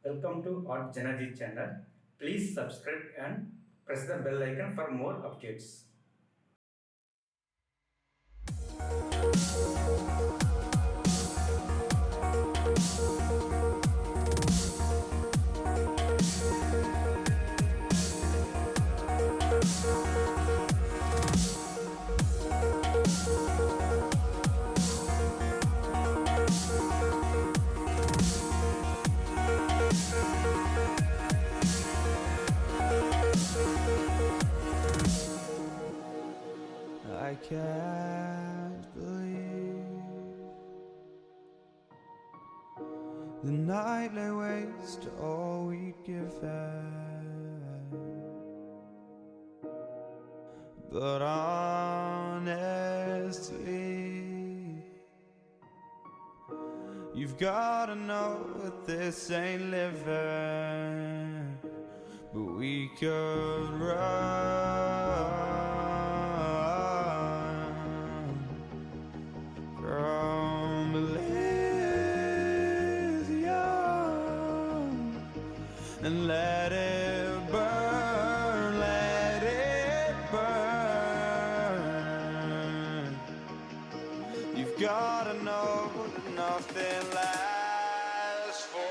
Welcome to artjanag channel. Please subscribe and press the bell icon for more updates. I can't believe the night lay waste to all we'd given. But honestly, you've gotta know that this ain't living. But we could run from Elysium and let it burn, let it burn. You've gotta know that nothing lasts forever.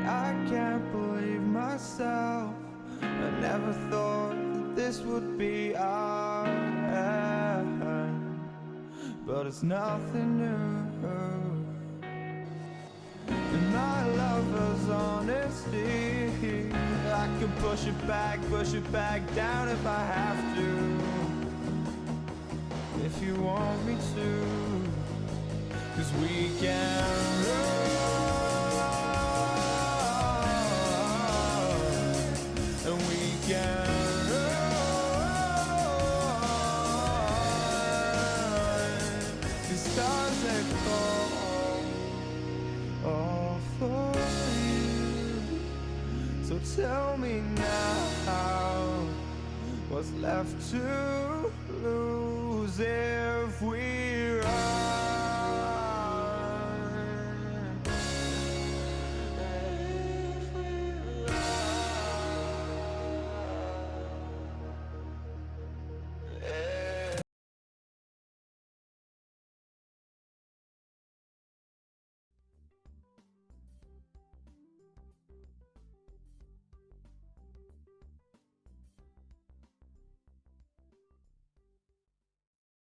I can't believe myself. I never thought that this would be our end, but it's nothing new. And my lover's honesty, I can push it back down if I have to. If you want me to, 'cause we can run. And we can run. The stars they fall all for you. So tell me now, what's left to lose if we run?